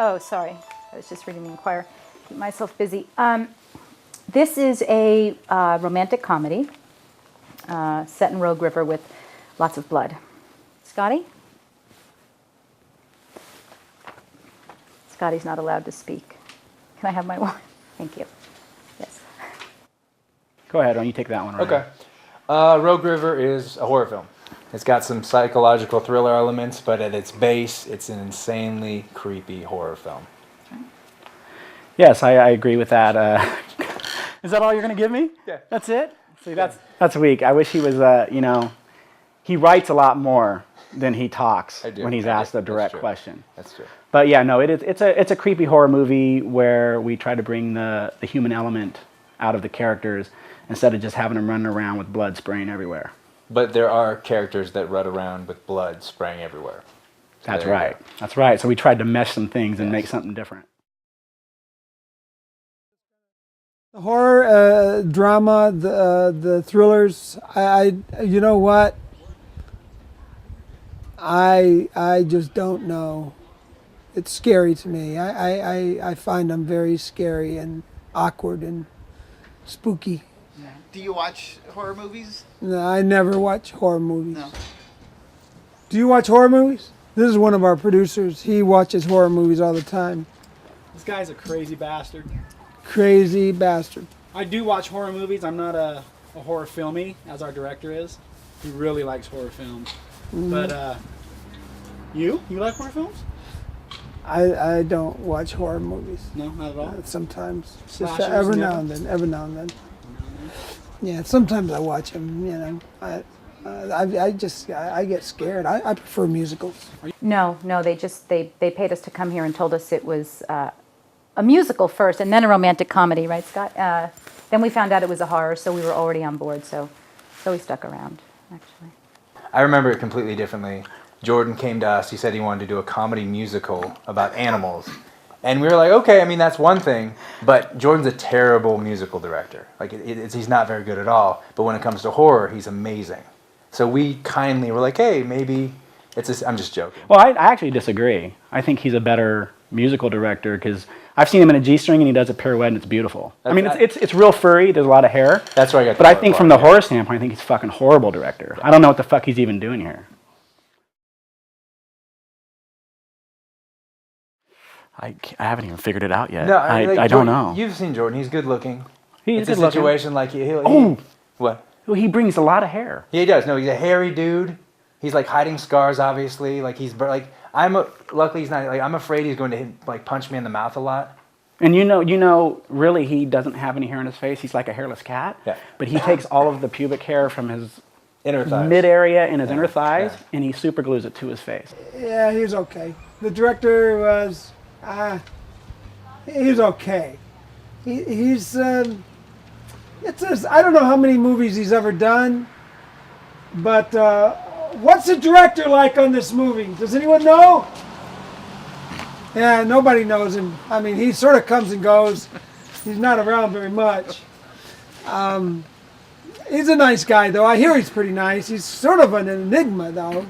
Oh, sorry. I was just reading the Inquirer. Keep myself busy. This is a romantic comedy set in Rogue River with lots of blood. Scotty? Scotty's not allowed to speak. Can I have my wine? Thank you. Yes. Go ahead, why don't you take that one? Okay. Rogue River is a horror film. It's got some psychological thriller elements, but at its base, it's an insanely creepy horror film. Yes, I agree with that. Is that all you're going to give me? Yeah. That's it? See, that's weak. I wish he was, he writes a lot more than he talks when he's asked a direct question. That's true. But yeah, no, it's a creepy horror movie where we try to bring the human element out of the characters instead of just having them running around with blood spraying everywhere. But there are characters that run around with blood spraying everywhere. So That's right. That's right. So we tried to mesh some things and make something different. The horror, drama, the thrillers. You know what? I just don't know. It's scary to me. I find them very scary and awkward and spooky. Do you watch horror movies? No, I never watch horror movies. No. Do you watch horror movies? This is one of our producers. He watches horror movies all the time. This guy's a crazy bastard. Crazy bastard. I do watch horror movies. I'm not a horror filmy, as our director is. He really likes horror films. But you like horror films? I don't watch horror movies. No, not at all. Sometimes, just Slashers, every never? now and then. Every now and then. Yeah, sometimes I watch them. You know, I get scared. I prefer musicals. No, they paid us to come here and told us it was a musical first and then a romantic comedy, right, Scott? Then we found out it was a horror, so we were already on board, so we stuck around, actually. I remember it completely differently. Jordan came to us. He said he wanted to do a comedy musical about animals. And we were like, okay, I mean, that's one thing. But Jordan's a terrible musical director. Like, he's not very good at all. But when it comes to horror, he's amazing. So we kindly were like, hey, maybe I'm just joking. Well, I actually disagree. I think he's a better musical director because I've seen him in a G-string and he does a pirouette and it's beautiful. I mean, it's real furry. There's a lot of hair. That's where I got. But I think from the horror standpoint, I think he's a fucking horrible director. I don't know what the fuck he's even doing here. I haven't even figured it out yet. No, I don't know. You've seen Jordan. He's good looking. He's it's good a situation looking. like what? Well, he brings a lot of hair. Yeah, he does. No, he's a hairy dude. He's like hiding scars, obviously. Like luckily he's not. Like I'm afraid he's going to punch me in the mouth a lot. And you know, really, he doesn't have any hair on his face. He's like a hairless cat. Yeah. But he takes all of the pubic hair from his inner thighs, mid area in his inner thighs, and he super glues it to his face. Yeah, he was okay. The director was, he was okay. He's I don't know how many movies he's ever done, but what's the director like on this movie? Does anyone know? Yeah, nobody knows him. I mean, he sort of comes and goes. He's not around very much. He's a nice guy, though. I hear he's pretty nice. He's sort of an enigma, though.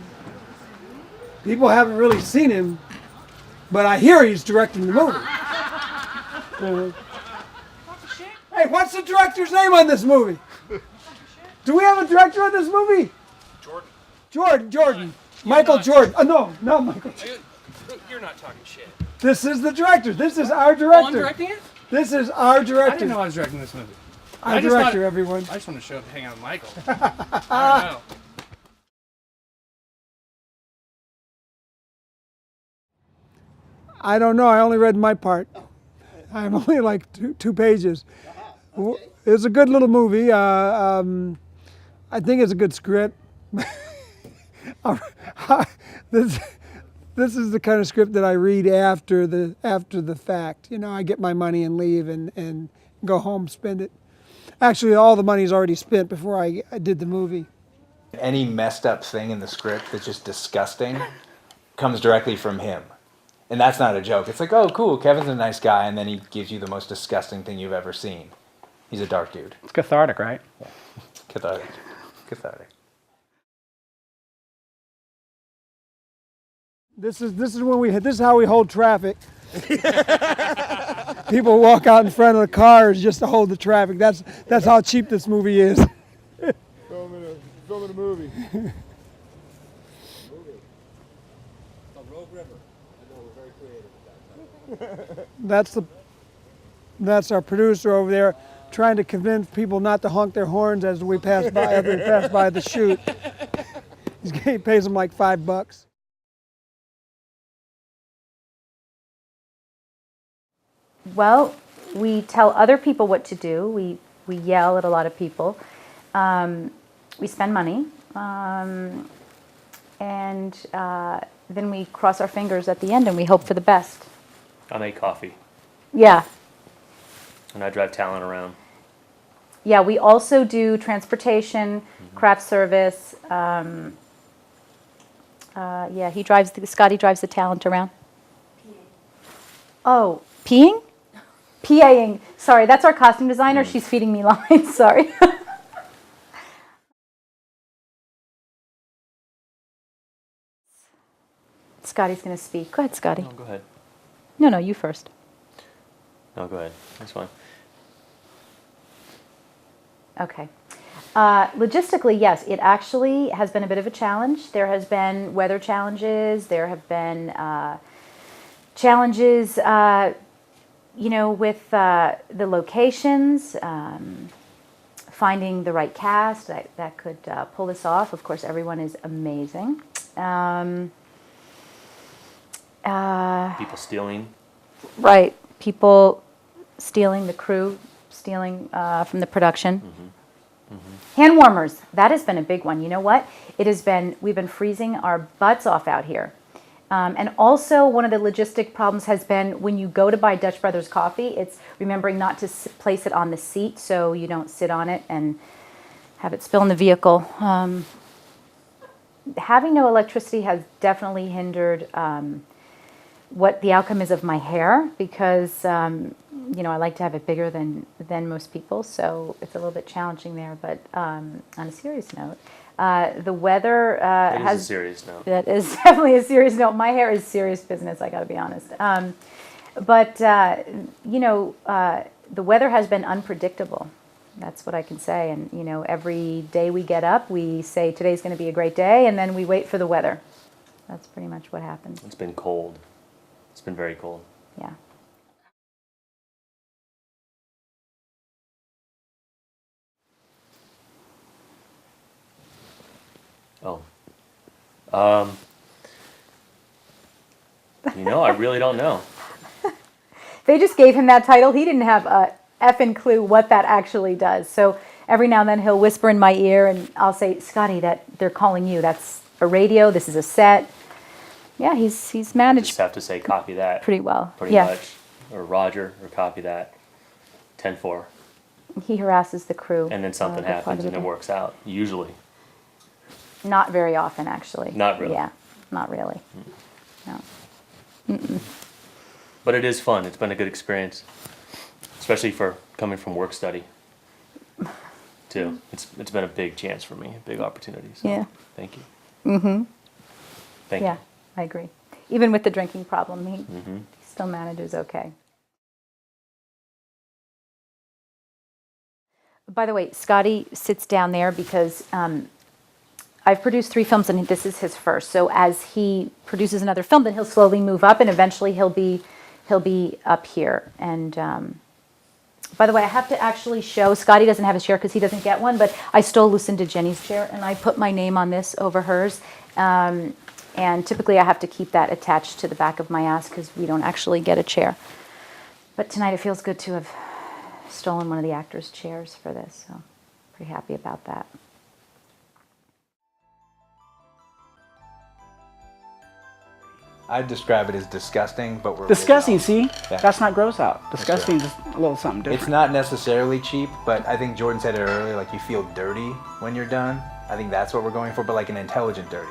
People haven't really seen him, but I hear he's directing the movie. Hey, what's the director's name on this movie? Do we have a director on this movie? Jordan. Michael Jordan. Oh, no, not Michael. You're not talking shit. This is the director. This is our director. Oh, I'm directing it? This is our director. I didn't know I was directing this movie. Our director, everyone. I just want to show up and hang out with Michael. I don't know. I don't know. I only read my part. I'm only like two pages. It's a good little movie. I think it's a good script. This is the kind of script that I read after the fact. You know, I get my money and leave and go home, spend it. Actually, all the money's already spent before I did the movie. Any messed up thing in the script that's just disgusting comes directly from him. And that's not a joke. It's like, oh, cool, Kevin's a nice guy, and then he gives you the most disgusting thing you've ever seen. He's a dark dude. It's cathartic, right? Yeah. Cathartic. This is when this is how we hold traffic. People walk out in front of the cars just to hold the traffic. That's how cheap this movie is. Filming a movie. That's our producer over there trying to convince people not to honk their horns as we pass by after we pass by the chute. He pays them like $5. Well, we tell other people what to do. We yell at a lot of people. We spend money. And then we cross our fingers at the end and we hope for the best. I make coffee Yeah. and I drive talent around. Yeah, we also do transportation, craft service. Yeah, Scotty drives the talent around. Oh, peeing? PAing. Sorry, that's our costume designer. She's feeding me lines. Sorry. Scotty's going to speak. Go ahead, Scotty. No, go ahead. No, you first. No, go ahead. That's fine. Okay. Logistically, yes, it actually has been a bit of a challenge. There has been weather challenges. There have been challenges, with the locations, finding the right cast that could pull this off. Of course, everyone is amazing. People stealing. Right. People stealing, the crew stealing from the production. Hand warmers, that has been a big one. You know what? We've been freezing our butts off out here. And also one of the logistic problems has been when you go to buy Dutch Brothers coffee, it's remembering not to place it on the seat so you don't sit on it and have it spill in the vehicle. Having no electricity has definitely hindered what the outcome is of my hair because, I like to have it bigger than most people, so it's a little bit challenging there. But on a serious note, the weather That has... is a serious note. That is definitely a serious note. My hair is serious business, I got to be honest. The weather has been unpredictable. That's what I can say. And, every day we get up, we say today's going to be a great day, and then we wait for the weather. That's pretty much what happens. It's been cold. It's been very cold. Yeah. Oh. I really don't know. They just gave him that title. He didn't have a effing clue what that actually does. So every now and then he'll whisper in my ear and I'll say, Scotty, that they're calling you. That's a radio. This is a set. Yeah, he's I managed just have to say copy that. pretty well. Pretty much. Or Roger, or copy that. 10-4. He harasses the crew. And then something a good part happens of and the it day. works out. Usually. Not very often, actually. Not really. Yeah, not really. No. But it is fun. It's been a good experience. Especially for coming from work study. Too. It's been a big chance for me, a big opportunity. So Yeah. Thank you. Thank Yeah, you. I agree. Even with the drinking problem, he still manages okay. By the way, Scotty sits down there because I've produced 3 films and this is his first. So as he produces another film, then he'll slowly move up and eventually he'll be up here. And by the way, I have to actually show, Scotty doesn't have a chair because he doesn't get one, but I stole Lucinda Jenny's chair and I put my name on this over hers. And typically I have to keep that attached to the back of my ass because we don't actually get a chair. But tonight it feels good to have stolen one of the actors' chairs for this, so pretty happy about that. I'd describe it as disgusting, but we're Disgusting, really see? Yeah. That's not gross out. true. Disgusting is just a little something different. It's not necessarily cheap, but I think Jordan said it earlier, like you feel dirty when you're done. I think that's what we're going for, but like an intelligent dirty.